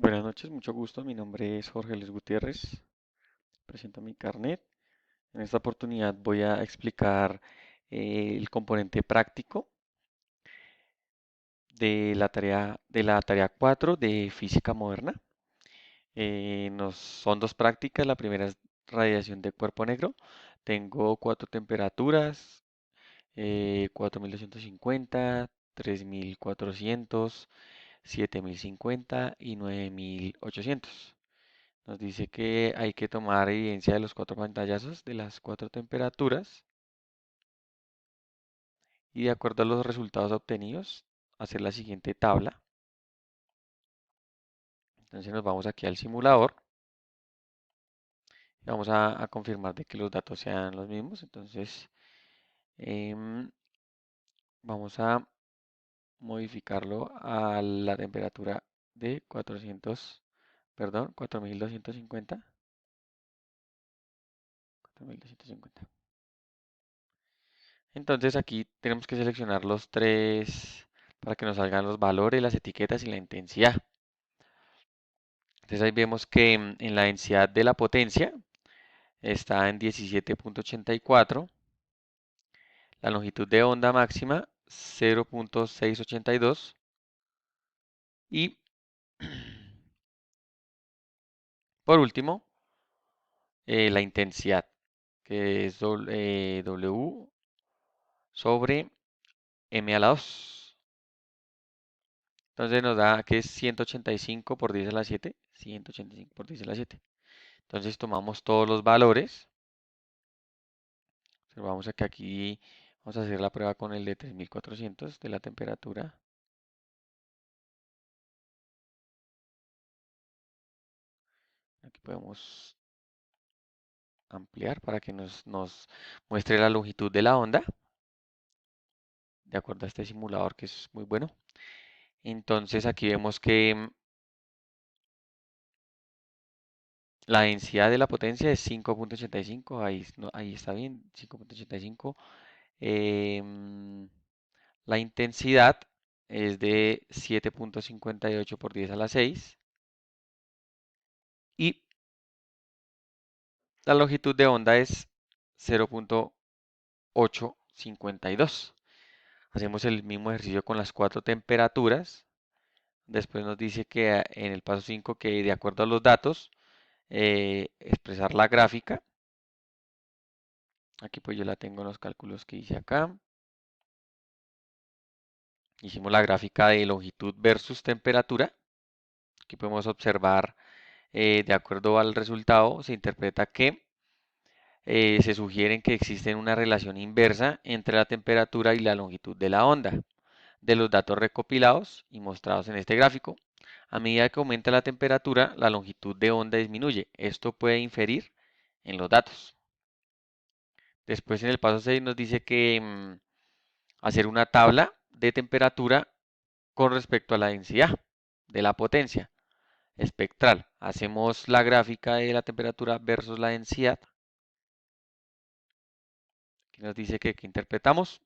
Buenas noches, mucho gusto. Mi nombre es Jorge Luis Gutiérrez. Presento mi carnet. En esta oportunidad voy a explicar el componente práctico de la tarea 4 de física moderna. Son dos prácticas. La primera es radiación de cuerpo negro. Tengo cuatro temperaturas, 4250, 3400, 7050 y 9800. Nos dice que hay que tomar evidencia de los cuatro pantallazos de las cuatro temperaturas y de acuerdo a los resultados obtenidos, hacer la siguiente tabla. Entonces nos vamos aquí al simulador y vamos a confirmar de que los datos sean los mismos. Entonces em, vamos a modificarlo a la temperatura de 4250. 4250. Entonces aquí tenemos que seleccionar los tres para que nos salgan los valores, las etiquetas y la intensidad. Entonces ahí vemos que en la densidad de la potencia está en 17.84, la longitud de onda máxima 0.682 y por último la intensidad que es W sobre M a la 2. Entonces nos da que es 185 por 10 a la 7, 185 por 10 a la 7. Entonces tomamos todos los valores. Observamos que aquí vamos a hacer la prueba con el de 3400 de la temperatura. Aquí podemos ampliar para que nos muestre la longitud de la onda, de acuerdo a este simulador que es muy bueno. Entonces aquí vemos que la densidad de la potencia es 5.85, ahí, ahí está bien, 5.85. Em, la intensidad es de 7.58 por 10 a la 6 y la longitud de onda es 0.852. Hacemos el mismo ejercicio con las cuatro temperaturas. Después nos dice que en el paso 5 que de acuerdo a los datos, expresar la gráfica. Aquí pues yo la tengo en los cálculos que hice acá. Hicimos la gráfica de longitud versus temperatura. Aquí podemos observar, de acuerdo al resultado, se interpreta que se sugieren que existe una relación inversa entre la temperatura y la longitud de la onda. De los datos recopilados y mostrados en este gráfico, a medida que aumenta la temperatura, la longitud de onda disminuye. Esto puede inferir en los datos. Después en el paso 6 nos dice que hacer una tabla de temperatura con respecto a la densidad de la potencia espectral. Hacemos la gráfica de la temperatura versus la densidad. Aquí nos dice que interpretamos.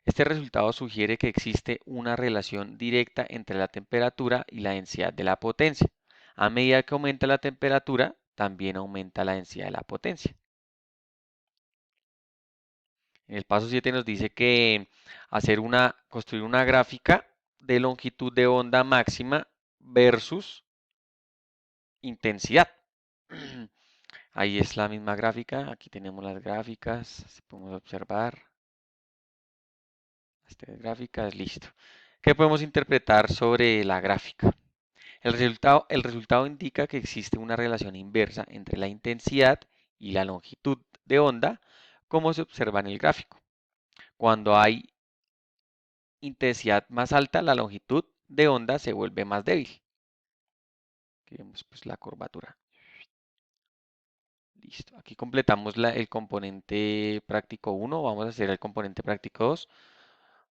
Este resultado sugiere que existe una relación directa entre la temperatura y la densidad de la potencia. A medida que aumenta la temperatura, también aumenta la densidad de la potencia. En el paso 7 nos dice que construir una gráfica de longitud de onda máxima versus intensidad. Ahí es la misma gráfica, aquí tenemos las gráficas, si podemos observar. Esta gráfica es listo. ¿Qué podemos interpretar sobre la gráfica? El resultado indica que existe una relación inversa entre la intensidad y la longitud de onda, como se observa en el gráfico. Cuando hay intensidad más alta, la longitud de onda se vuelve más débil. Aquí vemos pues la curvatura. Listo. Aquí completamos el componente práctico 1. Vamos a hacer el componente práctico 2.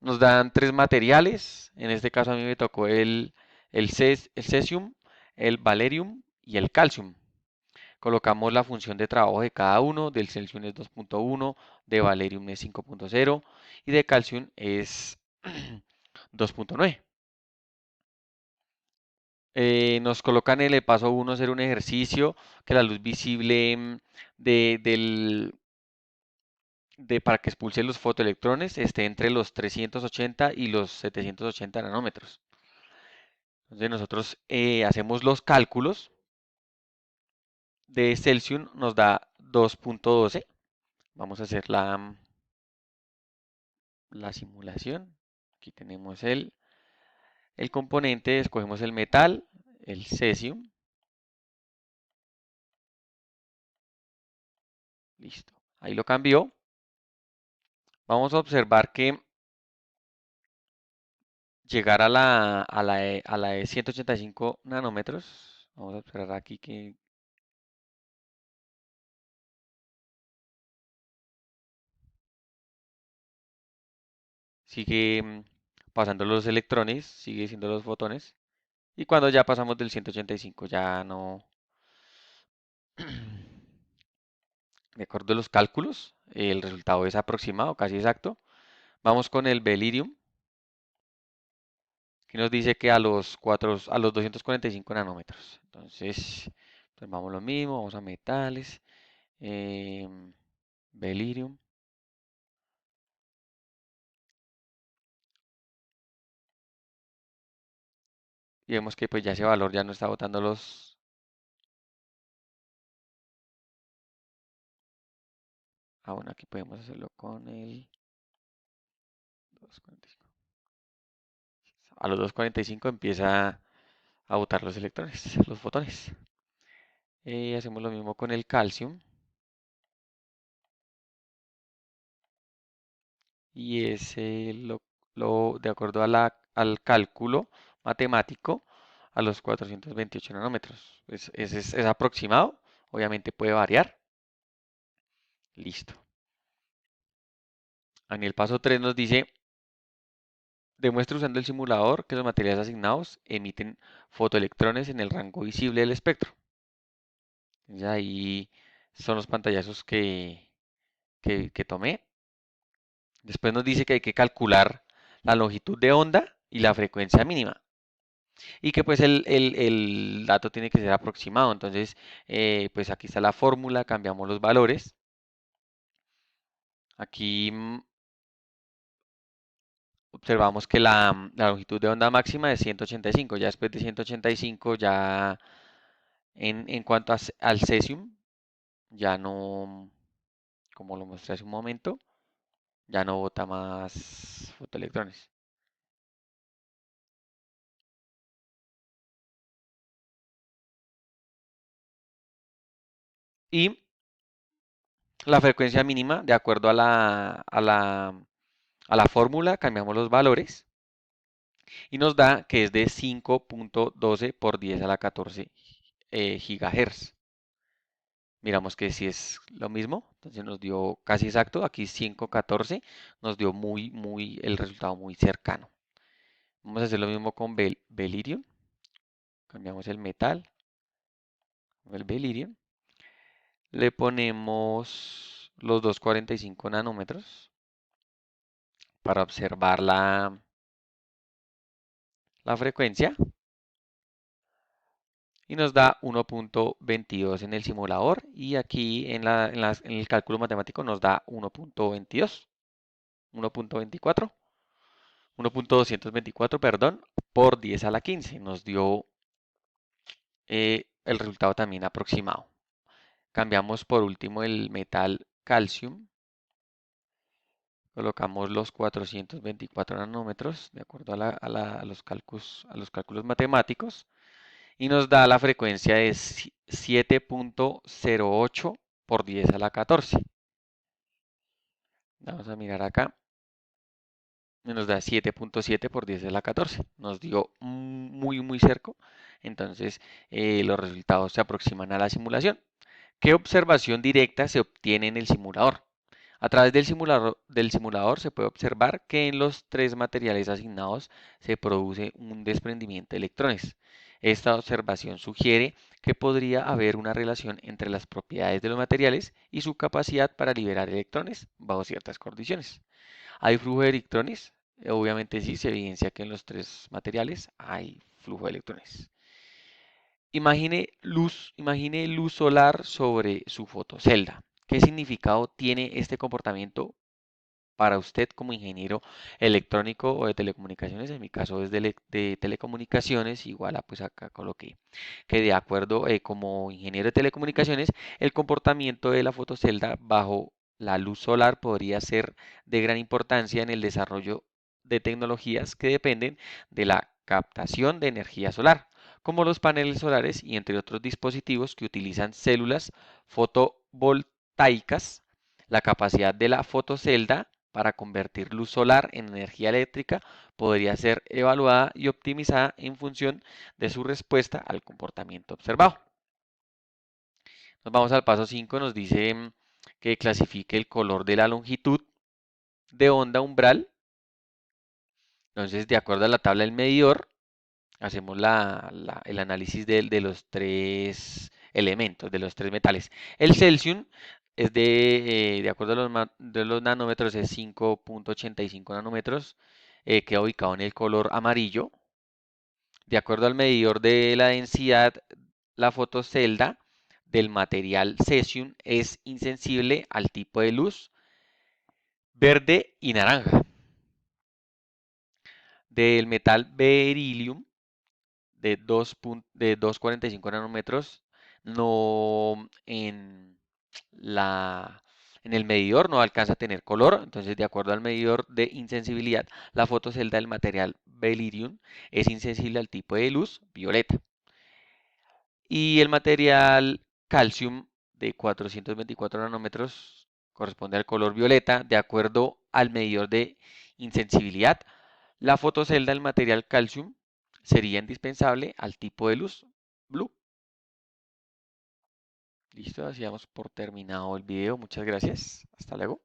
Nos dan tres materiales. En este caso a mí me tocó el cesium, el valerium y el calcium. Colocamos la función de trabajo de cada uno. Del cesium es 2.1, de valerium es 5.0 y de calcium es 2.9. Nos colocan en el paso uno hacer un ejercicio que la luz visible de, del, para que expulse los fotoelectrones esté entre los 380 y los 780 nanómetros. Entonces nosotros hacemos los cálculos de Celsius, nos da 2.12. Vamos a hacer la simulación. Aquí tenemos el componente, escogemos el metal, el cesium. Listo. Ahí lo cambió. Vamos a observar que llegar a la de 185 nanómetros. Vamos a observar aquí que sigue pasando los electrones, sigue siendo los fotones. Y cuando ya pasamos del 185 ya no. De acuerdo a los cálculos, el resultado es aproximado, casi exacto. Vamos con el Belirium, que nos dice que a los 245 nanómetros. Entonces, tomamos lo mismo, vamos a metales, Belirium. Y vemos que pues ya ese valor ya no está botando los. Bueno, aquí podemos hacerlo con el 245. A los 245 empieza a botar los electrones, los fotones. Hacemos lo mismo con el calcium. Y ese de acuerdo al cálculo matemático, a los 428 nanómetros. Ese es aproximado, obviamente puede variar. Listo. En el paso 3 nos dice, demuestra usando el simulador que los materiales asignados emiten fotoelectrones en el rango visible del espectro. Entonces ahí son los pantallazos que tomé. Después nos dice que hay que calcular la longitud de onda y la frecuencia mínima. Y que pues el dato tiene que ser aproximado. Entonces, pues aquí está la fórmula, cambiamos los valores. Aquí observamos que la longitud de onda máxima es 185. Ya después de 185, ya en cuanto al cesium, ya no, como lo mostré hace un momento, ya no bota más fotoelectrones. Y la frecuencia mínima, de acuerdo a la fórmula, cambiamos los valores y nos da que es de 5.12 por 10 a la 14 gigahertz. Miramos que si es lo mismo, entonces nos dio casi exacto, aquí 5.14 nos dio el resultado muy cercano. Vamos a hacer lo mismo con Belirium, cambiamos el metal, el Belirium, le ponemos los 245 nanómetros para observar la frecuencia y nos da 1.22 en el simulador y aquí en el cálculo matemático nos da 1.22, 1.24, 1.224, perdón, por 10 a la 15. Nos dio el resultado también aproximado. Cambiamos por último el metal calcium. Colocamos los 424 nanómetros de acuerdo a los cálculos matemáticos y nos da la frecuencia de 7.08 por 10 a la 14. Vamos a mirar acá. Y nos da 7.7 por 10 a la 14. Nos dio muy cerca. Entonces los resultados se aproximan a la simulación. ¿Qué observación directa se obtiene en el simulador? A través del simulador se puede observar que en los tres materiales asignados se produce un desprendimiento de electrones. Esta observación sugiere que podría haber una relación entre las propiedades de los materiales y su capacidad para liberar electrones bajo ciertas condiciones. ¿Hay flujo de electrones? Obviamente sí, se evidencia que en los tres materiales hay flujo de electrones. Imagine luz solar sobre su fotocelda. ¿Qué significado tiene este comportamiento para usted como ingeniero electrónico o de telecomunicaciones? En mi caso es de telecomunicaciones, igual a pues acá coloqué que de acuerdo como ingeniero de telecomunicaciones, el comportamiento de la fotocelda bajo la luz solar podría ser de gran importancia en el desarrollo de tecnologías que dependen de la captación de energía solar, como los paneles solares y entre otros dispositivos que utilizan células fotovoltaicas. La capacidad de la fotocelda para convertir luz solar en energía eléctrica podría ser evaluada y optimizada en función de su respuesta al comportamiento observado. Nos vamos al paso 5, nos dice que clasifique el color de la longitud de onda umbral. Entonces, de acuerdo a la tabla del medidor, hacemos el análisis de los tres elementos, de los tres metales. El Celsius es de acuerdo a de los nanómetros, es 5.85 nanómetros, queda ubicado en el color amarillo. De acuerdo al medidor de la densidad, la fotocelda del material cesium es insensible al tipo de luz verde y naranja. Del metal beryllium de 2,45 nanómetros, no la, en el medidor no alcanza a tener color. Entonces, de acuerdo al medidor de insensibilidad, la fotocelda del material beryllium es insensible al tipo de luz violeta. Y el material calcium de 424 nanómetros corresponde al color violeta. De acuerdo al medidor de insensibilidad, la fotocelda del material calcium sería indispensable al tipo de luz blue. Listo, así damos por terminado el video. Muchas gracias. Hasta luego.